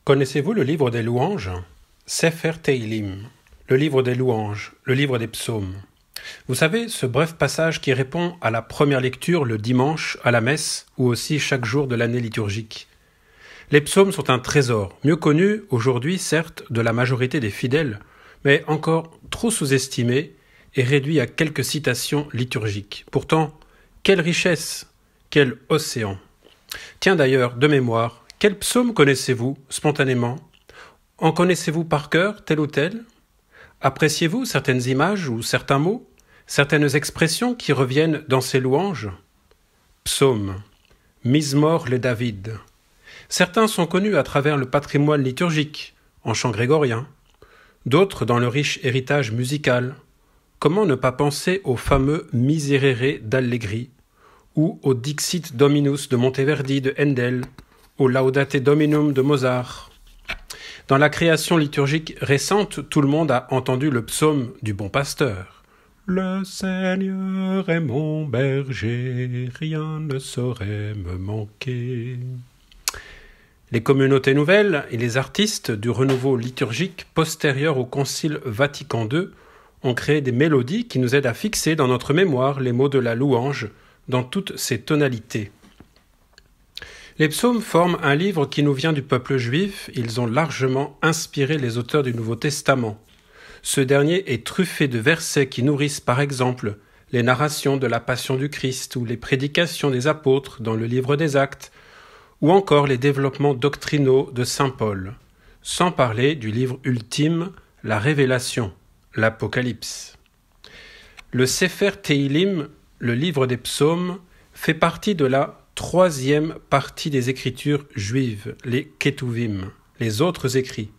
Connaissez-vous le livre des louanges? Sefer Teilim, le livre des louanges, le livre des psaumes. Vous savez, ce bref passage qui répond à la première lecture le dimanche à la messe ou aussi chaque jour de l'année liturgique. Les psaumes sont un trésor, mieux connu aujourd'hui certes de la majorité des fidèles, mais encore trop sous-estimé et réduit à quelques citations liturgiques. Pourtant, quelle richesse, quel océan! Tiens d'ailleurs, de mémoire, quel psaume connaissez-vous spontanément? En connaissez-vous par cœur tel ou tel? Appréciez-vous certaines images ou certains mots, certaines expressions qui reviennent dans ces louanges? Psaume, Mizmor le David. Certains sont connus à travers le patrimoine liturgique, en chant grégorien, d'autres dans le riche héritage musical. Comment ne pas penser au fameux Miserere d'Allegri, ou au Dixit Dominus de Monteverdi de Handel, au Laudate Dominum de Mozart. Dans la création liturgique récente, tout le monde a entendu le psaume du bon pasteur. Le Seigneur est mon berger, rien ne saurait me manquer. Les communautés nouvelles et les artistes du renouveau liturgique postérieur au Concile Vatican II ont créé des mélodies qui nous aident à fixer dans notre mémoire les mots de la louange dans toutes ses tonalités. Les psaumes forment un livre qui nous vient du peuple juif. Ils ont largement inspiré les auteurs du Nouveau Testament. Ce dernier est truffé de versets qui nourrissent par exemple les narrations de la Passion du Christ ou les prédications des apôtres dans le livre des Actes, ou encore les développements doctrinaux de saint Paul, sans parler du livre ultime, la Révélation, l'Apocalypse. Le Sefer Teilim, le livre des psaumes, fait partie de la troisième partie des écritures juives, les Ketuvim, les autres écrits.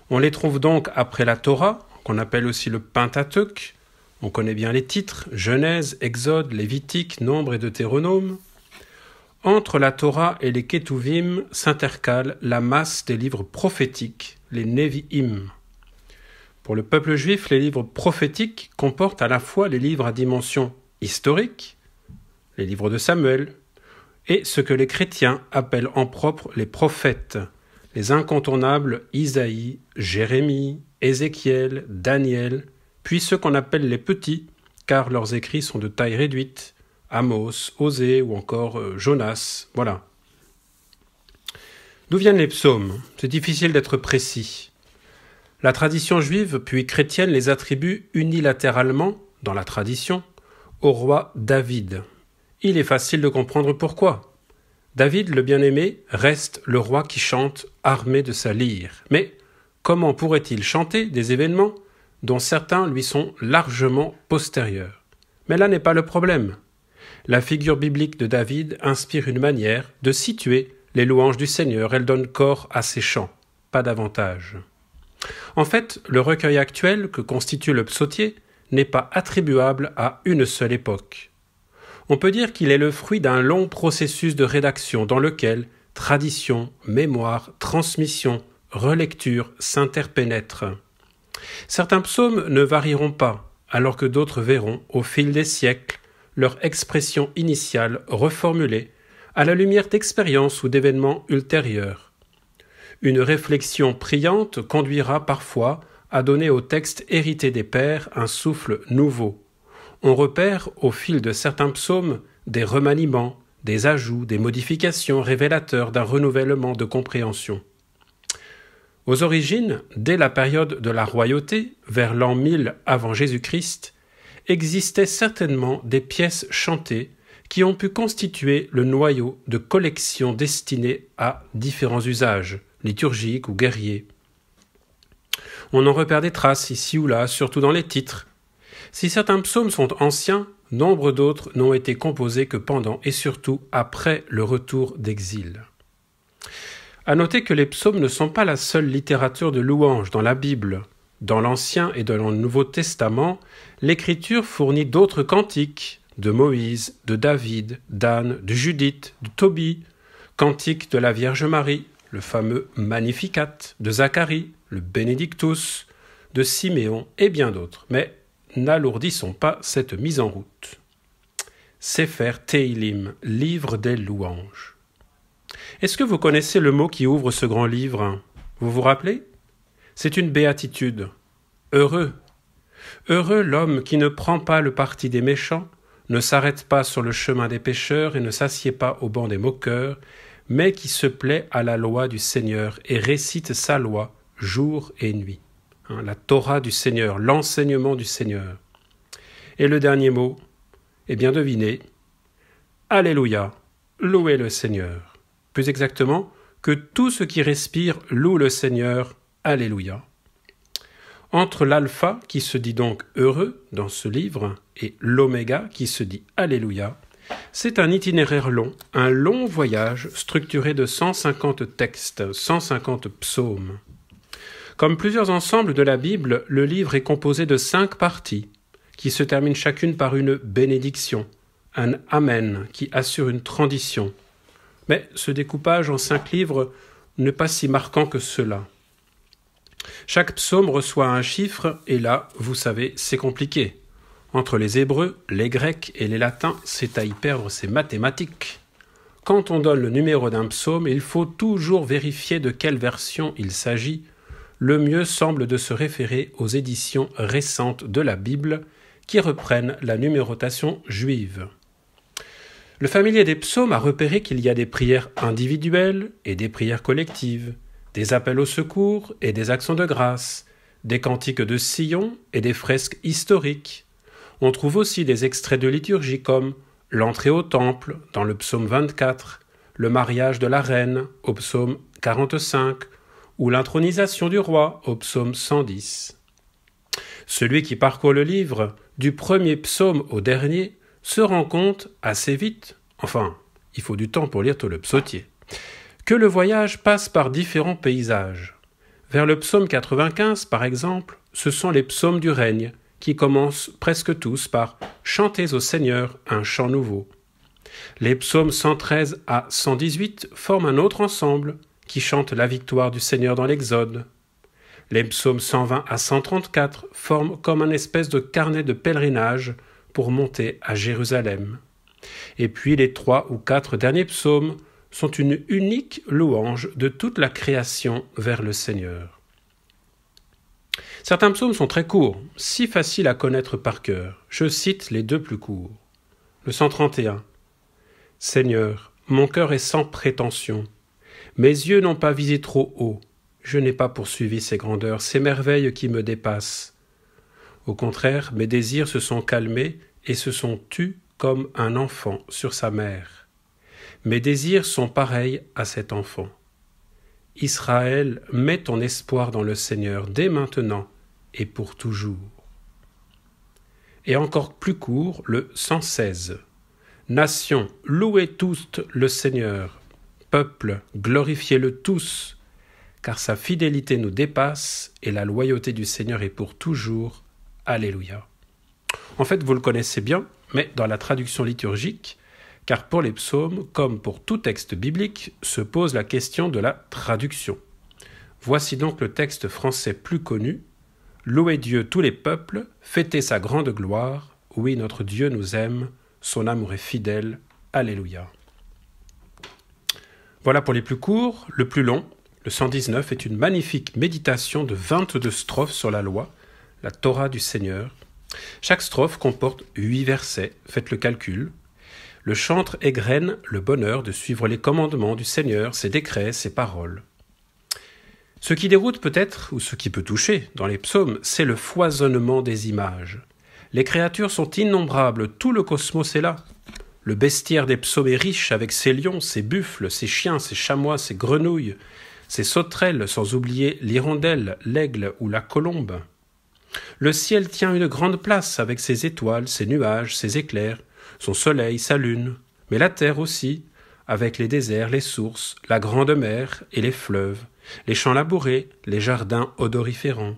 On les trouve donc après la Torah, qu'on appelle aussi le Pentateuque. On connaît bien les titres, Genèse, Exode, Lévitique, Nombre et Deutéronome. Entre la Torah et les Ketuvim s'intercale la masse des livres prophétiques, les Nevi'im. Pour le peuple juif, les livres prophétiques comportent à la fois les livres à dimension historique, les livres de Samuel, et ce que les chrétiens appellent en propre les prophètes, les incontournables Isaïe, Jérémie, Ézéchiel, Daniel, puis ceux qu'on appelle les petits, car leurs écrits sont de taille réduite, Amos, Osée ou encore Jonas, voilà. D'où viennent les psaumes? C'est difficile d'être précis. La tradition juive puis chrétienne les attribue unilatéralement, dans la tradition, au roi David. Il est facile de comprendre pourquoi. David, le bien-aimé, reste le roi qui chante armé de sa lyre. Mais comment pourrait-il chanter des événements dont certains lui sont largement postérieurs? Mais là n'est pas le problème. La figure biblique de David inspire une manière de situer les louanges du Seigneur. Elle donne corps à ses chants, pas davantage. En fait, le recueil actuel que constitue le psautier n'est pas attribuable à une seule époque. On peut dire qu'il est le fruit d'un long processus de rédaction dans lequel tradition, mémoire, transmission, relecture s'interpénètrent. Certains psaumes ne varieront pas, alors que d'autres verront, au fil des siècles, leur expression initiale reformulée à la lumière d'expériences ou d'événements ultérieurs. Une réflexion priante conduira parfois à donner au texte hérité des pères un souffle nouveau. On repère au fil de certains psaumes des remaniements, des ajouts, des modifications révélateurs d'un renouvellement de compréhension. Aux origines, dès la période de la royauté, vers l'an 1000 avant Jésus-Christ, existaient certainement des pièces chantées qui ont pu constituer le noyau de collections destinées à différents usages, liturgiques ou guerriers. On en repère des traces ici ou là, surtout dans les titres. Si certains psaumes sont anciens, nombre d'autres n'ont été composés que pendant et surtout après le retour d'exil. À noter que les psaumes ne sont pas la seule littérature de louange dans la Bible. Dans l'Ancien et dans le Nouveau Testament, l'Écriture fournit d'autres cantiques, de Moïse, de David, d'Anne, de Judith, de Tobie, cantiques de la Vierge Marie, le fameux Magnificat, de Zacharie, le Benedictus, de Siméon et bien d'autres. Mais n'alourdissons pas cette mise en route. Sefer Teilim, livre des louanges. Est-ce que vous connaissez le mot qui ouvre ce grand livre? Vous vous rappelez? C'est une béatitude. Heureux. Heureux l'homme qui ne prend pas le parti des méchants, ne s'arrête pas sur le chemin des pécheurs et ne s'assied pas au banc des moqueurs, mais qui se plaît à la loi du Seigneur et récite sa loi jour et nuit. La Torah du Seigneur, l'enseignement du Seigneur. Et le dernier mot, eh bien devinez, Alléluia, louez le Seigneur. Plus exactement, que tout ce qui respire loue le Seigneur, Alléluia. Entre l'alpha, qui se dit donc heureux dans ce livre, et l'oméga, qui se dit Alléluia, c'est un itinéraire long, un long voyage structuré de 150 textes, 150 psaumes. Comme plusieurs ensembles de la Bible, le livre est composé de 5 parties, qui se terminent chacune par une bénédiction, un Amen qui assure une transition. Mais ce découpage en 5 livres n'est pas si marquant que cela. Chaque psaume reçoit un chiffre, et là, vous savez, c'est compliqué. Entre les Hébreux, les Grecs et les Latins, c'est à y perdre ses mathématiques. Quand on donne le numéro d'un psaume, il faut toujours vérifier de quelle version il s'agit. Le mieux semble de se référer aux éditions récentes de la Bible qui reprennent la numérotation juive. Le familier des psaumes a repéré qu'il y a des prières individuelles et des prières collectives, des appels au secours et des actions de grâce, des cantiques de Sion et des fresques historiques. On trouve aussi des extraits de liturgie comme l'entrée au temple dans le psaume 24, le mariage de la reine au psaume 45 ou l'intronisation du roi au psaume 110. Celui qui parcourt le livre, du premier psaume au dernier, se rend compte assez vite, enfin, il faut du temps pour lire tout le psautier, que le voyage passe par différents paysages. Vers le psaume 95, par exemple, ce sont les psaumes du règne, qui commencent presque tous par « Chantez au Seigneur un chant nouveau ». Les psaumes 113 à 118 forment un autre ensemble, qui chante la victoire du Seigneur dans l'Exode. Les psaumes 120 à 134 forment comme un espèce de carnet de pèlerinage pour monter à Jérusalem. Et puis les 3 ou 4 derniers psaumes sont une unique louange de toute la création vers le Seigneur. Certains psaumes sont très courts, si faciles à connaître par cœur. Je cite les 2 plus courts. Le 131. « Seigneur, mon cœur est sans prétention. Mes yeux n'ont pas visé trop haut. Je n'ai pas poursuivi ces grandeurs, ces merveilles qui me dépassent. Au contraire, mes désirs se sont calmés et se sont tus comme un enfant sur sa mère. Mes désirs sont pareils à cet enfant. Israël, mets ton espoir dans le Seigneur dès maintenant et pour toujours. » Et encore plus court, le 116. « Nations, louez tous le Seigneur. Peuple, glorifiez-le tous, car sa fidélité nous dépasse et la loyauté du Seigneur est pour toujours. Alléluia. » En fait, vous le connaissez bien, mais dans la traduction liturgique, car pour les psaumes, comme pour tout texte biblique, se pose la question de la traduction. Voici donc le texte français plus connu. « Louez Dieu tous les peuples, fêtez sa grande gloire. Oui, notre Dieu nous aime, son amour est fidèle. Alléluia. » Voilà pour les plus courts. Le plus long, le 119, est une magnifique méditation de 22 strophes sur la loi, la Torah du Seigneur. Chaque strophe comporte 8 versets, faites le calcul. Le chantre égrène le bonheur de suivre les commandements du Seigneur, ses décrets, ses paroles. Ce qui déroute peut-être, ou ce qui peut toucher dans les psaumes, c'est le foisonnement des images. Les créatures sont innombrables, tout le cosmos est là. Le bestiaire des psaumes est riche avec ses lions, ses buffles, ses chiens, ses chamois, ses grenouilles, ses sauterelles, sans oublier l'hirondelle, l'aigle ou la colombe. Le ciel tient une grande place avec ses étoiles, ses nuages, ses éclairs, son soleil, sa lune, mais la terre aussi, avec les déserts, les sources, la grande mer et les fleuves, les champs labourés, les jardins odoriférants,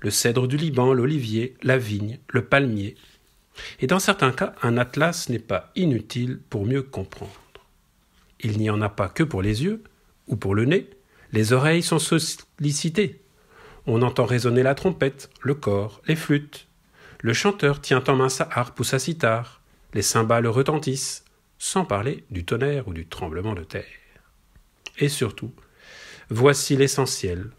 le cèdre du Liban, l'olivier, la vigne, le palmier. Et dans certains cas, un atlas n'est pas inutile pour mieux comprendre. Il n'y en a pas que pour les yeux ou pour le nez, les oreilles sont sollicitées. On entend résonner la trompette, le cor, les flûtes. Le chanteur tient en main sa harpe ou sa cithare, les cymbales retentissent, sans parler du tonnerre ou du tremblement de terre. et surtout, voici l'essentiel.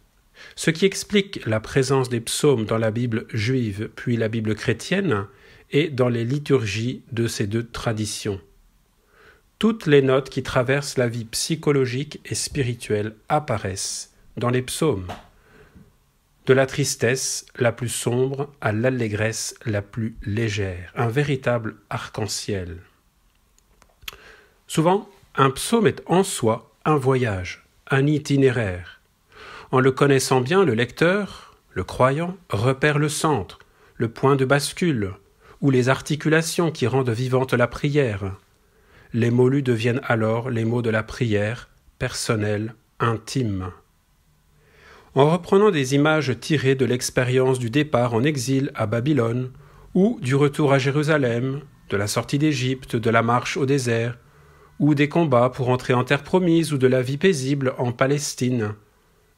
Ce qui explique la présence des psaumes dans la Bible juive puis la Bible chrétienne et dans les liturgies de ces deux traditions. Toutes les notes qui traversent la vie psychologique et spirituelle apparaissent dans les psaumes, de la tristesse la plus sombre à l'allégresse la plus légère, un véritable arc-en-ciel. Souvent, un psaume est en soi un voyage, un itinéraire. En le connaissant bien, le lecteur, le croyant, repère le centre, le point de bascule, ou les articulations qui rendent vivante la prière. Les mots lus deviennent alors les mots de la prière, personnelle, intime. En reprenant des images tirées de l'expérience du départ en exil à Babylone, ou du retour à Jérusalem, de la sortie d'Égypte, de la marche au désert, ou des combats pour entrer en terre promise ou de la vie paisible en Palestine,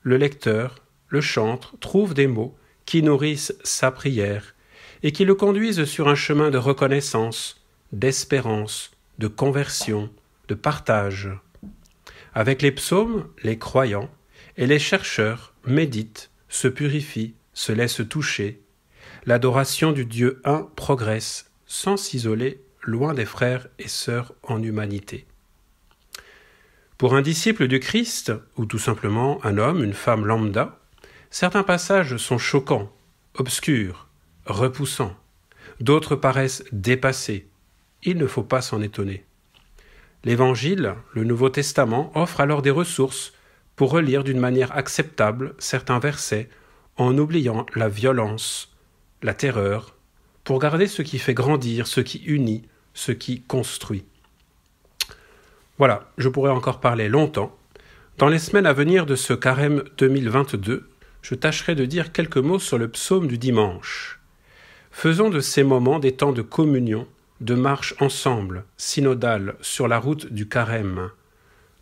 le lecteur, le chantre, trouve des mots qui nourrissent sa prière et qui le conduisent sur un chemin de reconnaissance, d'espérance, de conversion, de partage. Avec les psaumes, les croyants et les chercheurs méditent, se purifient, se laissent toucher. L'adoration du Dieu un progresse sans s'isoler loin des frères et sœurs en humanité. Pour un disciple du Christ, ou tout simplement un homme, une femme lambda, certains passages sont choquants, obscurs, repoussants. D'autres paraissent dépassés. Il ne faut pas s'en étonner. L'Évangile, le Nouveau Testament, offre alors des ressources pour relire d'une manière acceptable certains versets en oubliant la violence, la terreur, pour garder ce qui fait grandir, ce qui unit, ce qui construit. Voilà, je pourrais encore parler longtemps. Dans les semaines à venir de ce carême 2022, je tâcherai de dire quelques mots sur le psaume du dimanche. Faisons de ces moments des temps de communion, de marche ensemble, synodale, sur la route du carême.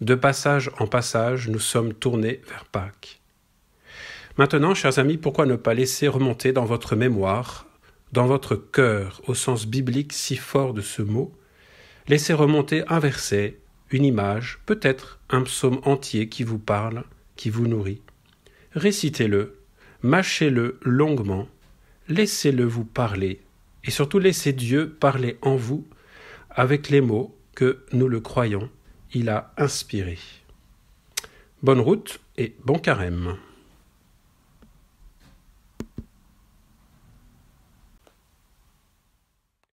De passage en passage, nous sommes tournés vers Pâques. Maintenant, chers amis, pourquoi ne pas laisser remonter dans votre mémoire, dans votre cœur, au sens biblique si fort de ce mot, laissez remonter un verset, une image, peut-être un psaume entier qui vous parle, qui vous nourrit. Récitez-le, mâchez-le longuement, laissez-le vous parler, et surtout laissez Dieu parler en vous avec les mots que, nous le croyons, il a inspirés. Bonne route et bon carême.